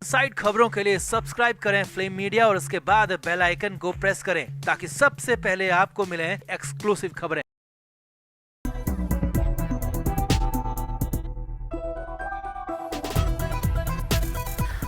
Side खबरों के लिए सब्सक्राइब करें फ्लेम मीडिया और उसके बाद बेल आइकन को प्रेस करें ताकि सबसे पहले आपको मिले एक्सक्लूसिव खबरें।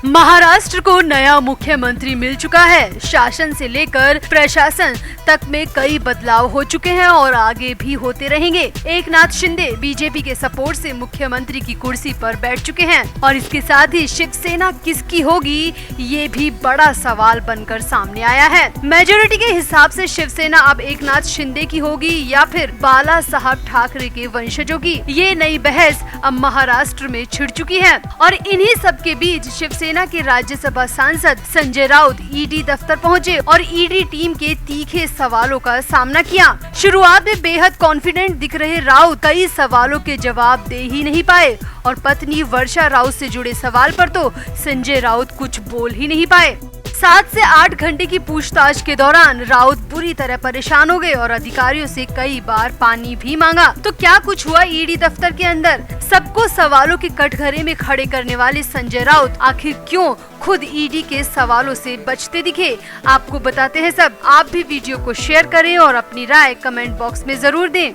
महाराष्ट्र को नया मुख्यमंत्री मिल चुका है। शासन से लेकर प्रशासन तक में कई बदलाव हो चुके हैं और आगे भी होते रहेंगे। एकनाथ शिंदे बीजेपी के सपोर्ट से मुख्यमंत्री की कुर्सी पर बैठ चुके हैं और इसके साथ ही शिवसेना किसकी होगी ये भी बड़ा सवाल बनकर सामने आया है। मेजोरिटी के हिसाब से शिवसेना अब एकनाथ शिंदे की होगी या फिर बाला साहब ठाकरे के वंशजों की। ये नई बहस अब महाराष्ट्र में छिड़ चुकी है और इन्हीं सब के बीच शिवसेना के राज्यसभा सांसद संजय राउत ईडी दफ्तर पहुंचे और ईडी टीम के तीखे सवालों का सामना किया। शुरुआत में बेहद कॉन्फिडेंट दिख रहे राउत कई सवालों के जवाब दे ही नहीं पाए और पत्नी वर्षा राउत से जुड़े सवाल पर तो संजय राउत कुछ बोल ही नहीं पाए। 7 से 8 घंटे की पूछताछ के दौरान राउत बुरी तरह परेशान हो गए और अधिकारियों से कई बार पानी भी मांगा। तो क्या कुछ हुआ ईडी दफ्तर के अंदर? सबको सवालों के कटघरे में खड़े करने वाले संजय राउत आखिर क्यों खुद ईडी के सवालों से बचते दिखे? आपको बताते हैं सब। आप भी वीडियो को शेयर करें और अपनी राय कमेंट बॉक्स में जरूर दें।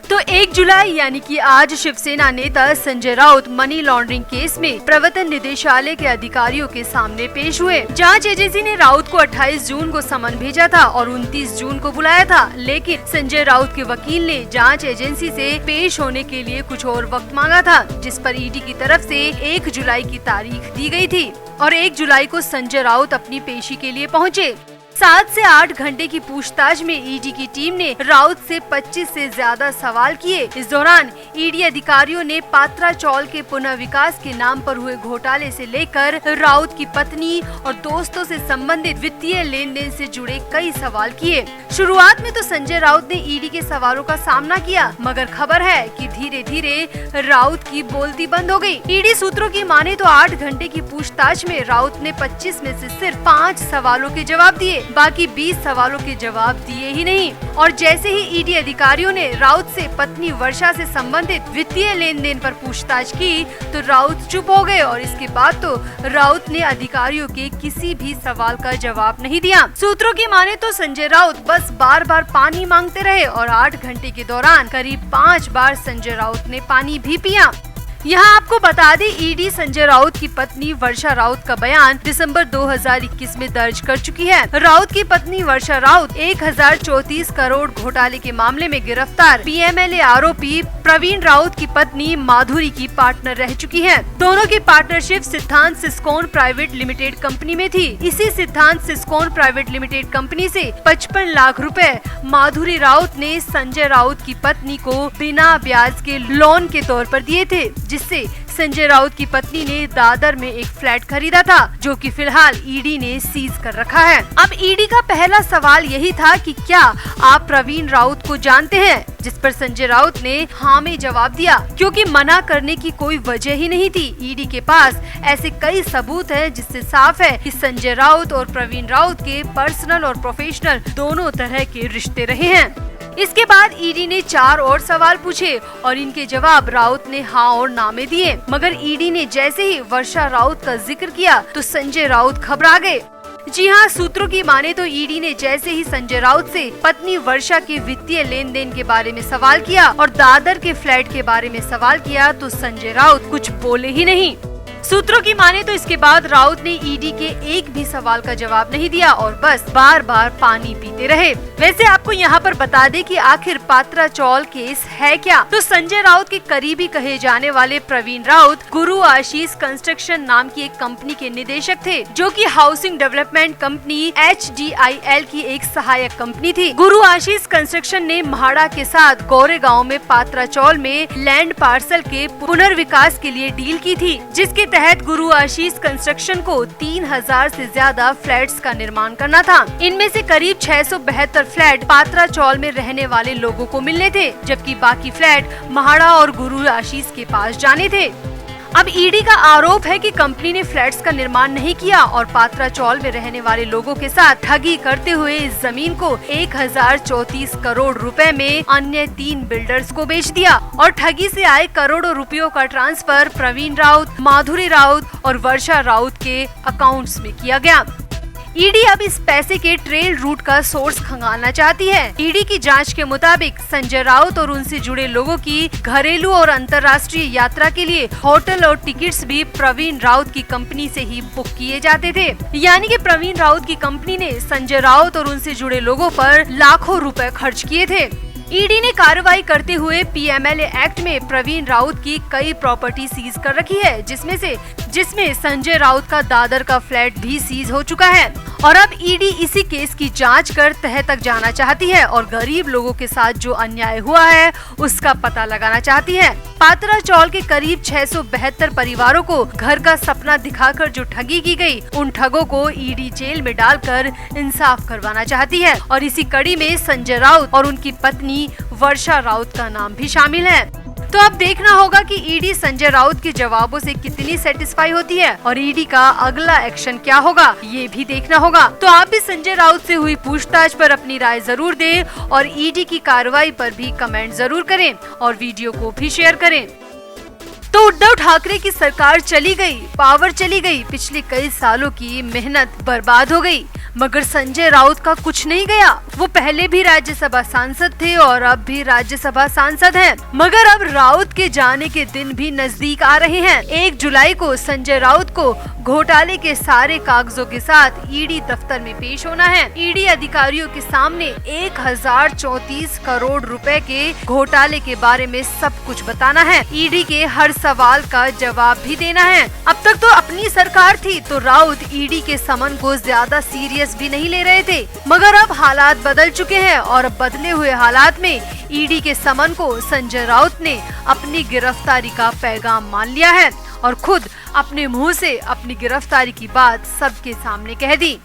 तो 1 जुलाई यानी कि आज शिवसेना नेता Sanjay Raut money laundering case में प्रवर्तन निदेशालय के अधिकारियों के सामने पेश हुए। जांच एजेंसी ने राउत को 28 जून को समन भेजा था और 29 जून को बुलाया था, लेकिन संजय राउत के वकील ने जांच एजेंसी से पेश होने के लिए कुछ और वक्त मांगा था, जिस पर ईडी की तरफ से 1 जुलाई की तारीख दी गई थी और 1 जुलाई को संजय राउत अपनी पेशी के लिए पहुँचे। 7 से 8 घंटे की पूछताछ में ईडी की टीम ने राउत से 25 से ज्यादा सवाल किए। इस दौरान ईडी अधिकारियों ने पात्रा चौल के पुनः विकास के नाम पर हुए घोटाले से लेकर राउत की पत्नी और दोस्तों से संबंधित वित्तीय लेन देन से जुड़े कई सवाल किए। शुरुआत में तो संजय राउत ने ईडी के सवालों का सामना किया, मगर खबर है कि धीरे धीरे राउत की बोलती बंद हो गयी। ईडी सूत्रों की माने तो 8 घंटे की पूछताछ में राउत ने 25 में से सिर्फ 5 सवालों के जवाब दिए, बाकी 20 सवालों के जवाब दिए ही नहीं। और जैसे ही ईडी अधिकारियों ने राउत से पत्नी वर्षा से संबंधित वित्तीय लेन देन पर पूछताछ की तो राउत चुप हो गए और इसके बाद तो राउत ने अधिकारियों के किसी भी सवाल का जवाब नहीं दिया। सूत्रों की माने तो संजय राउत बस बार बार पानी मांगते रहे और 8 घंटे के दौरान करीब 5 बार संजय राउत ने पानी भी पिया। यहाँ आपको बता दें, ईडी संजय राउत की पत्नी वर्षा राउत का बयान दिसंबर 2021 में दर्ज कर चुकी है। राउत की पत्नी वर्षा राउत 1034 करोड़ घोटाले के मामले में गिरफ्तार पीएमएलए आरोपी प्रवीण राउत की पत्नी माधुरी की पार्टनर रह चुकी है। दोनों की पार्टनरशिप सिद्धांत सिस्कोन प्राइवेट लिमिटेड कंपनी में थी। इसी सिद्धांत सिस्कोन प्राइवेट लिमिटेड कंपनी से 55 लाख रुपए माधुरी राउत ने संजय राउत की पत्नी को बिना ब्याज के लोन के तौर पर दिए थे, जिससे संजय राउत की पत्नी ने दादर में एक फ्लैट खरीदा था, जो कि फिलहाल ईडी ने सीज कर रखा है। अब ईडी का पहला सवाल यही था कि क्या आप प्रवीण राउत को जानते हैं, जिस पर संजय राउत ने हाँ में जवाब दिया, क्योंकि मना करने की कोई वजह ही नहीं थी। ईडी के पास ऐसे कई सबूत हैं जिससे साफ है कि संजय राउत और प्रवीण राउत के पर्सनल और प्रोफेशनल दोनों तरह के रिश्ते रहे हैं। इसके बाद ईडी ने 4 और सवाल पूछे और इनके जवाब राउत ने हाँ और ना में दिए, मगर ईडी ने जैसे ही वर्षा राउत का जिक्र किया तो संजय राउत घबरा गए। जी हाँ, सूत्रों की माने तो ईडी ने जैसे ही संजय राउत से पत्नी वर्षा के वित्तीय लेन देन के बारे में सवाल किया और दादर के फ्लैट के बारे में सवाल किया तो संजय राउत कुछ बोले ही नहीं। सूत्रों की माने तो इसके बाद राउत ने ईडी के एक भी सवाल का जवाब नहीं दिया और बस बार बार पानी पीते रहे। वैसे आपको यहाँ पर बता दें कि आखिर पात्रा चौल केस है क्या। तो संजय राउत के करीबी कहे जाने वाले प्रवीण राउत गुरु आशीष कंस्ट्रक्शन नाम की एक कंपनी के निदेशक थे, जो कि हाउसिंग डेवलपमेंट कंपनी HDIL की एक सहायक कंपनी थी। गुरु आशीष कंस्ट्रक्शन ने म्हाडा के साथ गोरेगांव में पात्रा चौल में लैंड पार्सल के पुनर्विकास के लिए डील की थी, जिसके तहत गुरु आशीष कंस्ट्रक्शन को 3000 से ज्यादा फ्लैट्स का निर्माण करना था। इनमें से करीब 672 फ्लैट पात्रा चौल में रहने वाले लोगों को मिलने थे, जबकि बाकी फ्लैट म्हाडा और गुरु आशीष के पास जाने थे। अब ईडी का आरोप है कि कंपनी ने फ्लैट्स का निर्माण नहीं किया और पात्रा चौल में रहने वाले लोगों के साथ ठगी करते हुए इस जमीन को 1034 करोड़ रुपए में अन्य 3 बिल्डर्स को बेच दिया और ठगी से आए करोड़ों रुपयों का ट्रांसफर प्रवीण राउत, माधुरी राउत और वर्षा राउत के अकाउंट्स में किया गया। ईडी अब इस पैसे के ट्रेल रूट का सोर्स खंगालना चाहती है। ईडी की जांच के मुताबिक संजय राउत और उनसे जुड़े लोगों की घरेलू और अंतर्राष्ट्रीय यात्रा के लिए होटल और टिकट्स भी प्रवीण राउत की कंपनी से ही बुक किए जाते थे। यानी कि प्रवीण राउत की कंपनी ने संजय राउत और उनसे जुड़े लोगों पर लाखों रुपए खर्च किए थे। ईडी ने कार्रवाई करते हुए पीएमएलए एक्ट में प्रवीण राउत की कई प्रॉपर्टी सीज कर रखी है, जिसमें संजय राउत का दादर का फ्लैट भी सीज हो चुका है। और अब ईडी इसी केस की जांच कर तह तक जाना चाहती है और गरीब लोगों के साथ जो अन्याय हुआ है उसका पता लगाना चाहती है। पात्रा चौल के करीब 672 परिवारों को घर का सपना दिखाकर जो ठगी की गई, उन ठगों को ईडी जेल में डालकर इंसाफ करवाना चाहती है। और इसी कड़ी में संजय राउत और उनकी पत्नी वर्षा राउत का नाम भी शामिल है। तो अब देखना होगा कि ईडी संजय राउत के जवाबों से कितनी सेटिस्फाई होती है और ईडी का अगला एक्शन क्या होगा, ये भी देखना होगा। तो आप भी संजय राउत से हुई पूछताछ पर अपनी राय जरूर दें और ईडी की कार्रवाई पर भी कमेंट जरूर करें और वीडियो को भी शेयर करें। तो उद्धव ठाकरे की सरकार चली गई, पावर चली गई, पिछले कई सालों की मेहनत बर्बाद हो गई, मगर संजय राउत का कुछ नहीं गया। वो पहले भी राज्यसभा सांसद थे और अब भी राज्यसभा सांसद हैं। मगर अब राउत के जाने के दिन भी नजदीक आ रहे हैं। 1 जुलाई को संजय राउत को घोटाले के सारे कागजों के साथ ईडी दफ्तर में पेश होना है। ईडी अधिकारियों के सामने 1034 करोड़ रुपए के घोटाले के बारे में सब कुछ बताना है। ईडी के हर सवाल का जवाब भी देना है। अब तक तो अपनी सरकार थी तो राउत ईडी के समन को ज्यादा सीरियस भी नहीं ले रहे थे, मगर अब हालात बदल चुके हैं और बदले हुए हालात में ईडी के समन को संजय राउत ने अपनी गिरफ्तारी का पैगाम मान लिया है और खुद अपने मुंह से अपनी गिरफ्तारी की बात सबके सामने कह दी।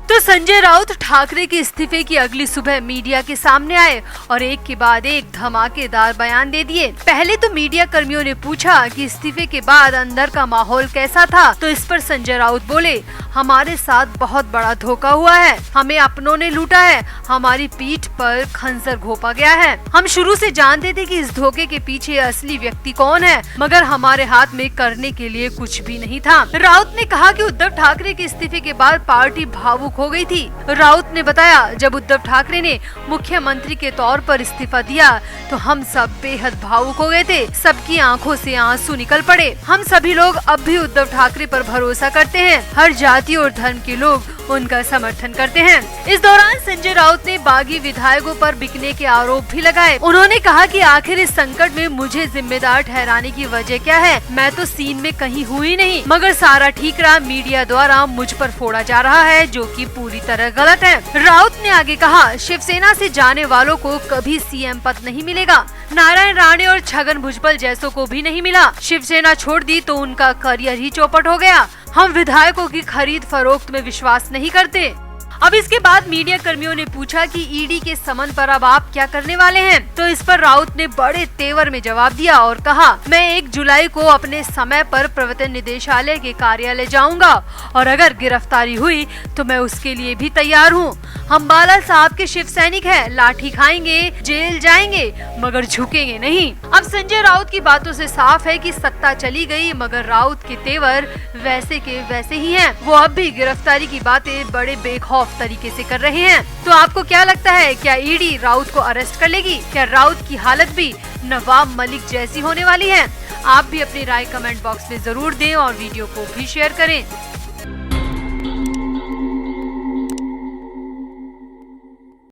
तो संजय राउत ठाकरे के इस्तीफे की अगली सुबह मीडिया के सामने आए और एक के बाद एक धमाकेदार बयान दे दिए। पहले तो मीडिया कर्मियों ने पूछा कि इस्तीफे के बाद अंदर का माहौल कैसा था, तो इस पर संजय राउत बोले, हमारे साथ बहुत बड़ा धोखा हुआ है, हमें अपनों ने लूटा है, हमारी पीठ पर खंजर घोंपा गया है। हम शुरू से जानते थे कि इस धोखे के पीछे असली व्यक्ति कौन है, मगर हमारे हाथ में करने के लिए कुछ भी नहीं था। राउत ने कहा कि उद्धव ठाकरे के इस्तीफे के बाद पार्टी भावुक हो गई थी। राउत ने बताया, जब उद्धव ठाकरे ने मुख्यमंत्री के तौर पर इस्तीफा दिया तो हम सब बेहद भावुक हो गए थे, सबकी आंखों से आंसू निकल पड़े। हम सभी लोग अब भी उद्धव ठाकरे पर भरोसा करते हैं, हर जाति और धर्म के लोग उनका समर्थन करते हैं। इस दौरान संजय राउत ने बागी विधायकों पर बिकने के आरोप भी लगाए। उन्होंने कहा कि आखिर इस संकट में मुझे जिम्मेदार ठहराने की वजह क्या है, मैं तो सीन में कहीं हुई नहीं, मगर सारा ठीकरा मीडिया द्वारा मुझ पर फोड़ा जा रहा है, जो कि पूरी तरह गलत है। राउत ने आगे कहा, शिवसेना से जाने वालों को कभी सीएम पद नहीं मिलेगा, नारायण राणे और छगन भुजबल जैसों को भी नहीं मिला। शिवसेना छोड़ दी तो उनका करियर ही चौपट हो गया। हम विधायकों की खरीद फरोख्त में विश्वास नहीं करते। अब इसके बाद मीडिया कर्मियों ने पूछा कि ईडी के समन पर अब आप क्या करने वाले हैं, तो इस पर राउत ने बड़े तेवर में जवाब दिया और कहा, मैं 1 जुलाई को अपने समय पर प्रवर्तन निदेशालय के कार्यालय जाऊंगा और अगर गिरफ्तारी हुई तो मैं उसके लिए भी तैयार हूँ। हम बाला साहब के शिव सैनिक हैं, लाठी खाएंगे, जेल जाएंगे, मगर झुकेंगे नहीं। अब संजय राउत की बातों से साफ है कि सत्ता चली गई, मगर राउत के तेवर वैसे के वैसे ही हैं। वो अब भी गिरफ्तारी की बातें बड़े बेखौफ तरीके से कर रहे हैं। तो आपको क्या लगता है, क्या ईडी राउत को अरेस्ट कर लेगी? क्या राउत की हालत भी नवाब मलिक जैसी होने वाली है? आप भी अपनी राय कमेंट बॉक्स में जरूर दें और वीडियो को भी शेयर करें।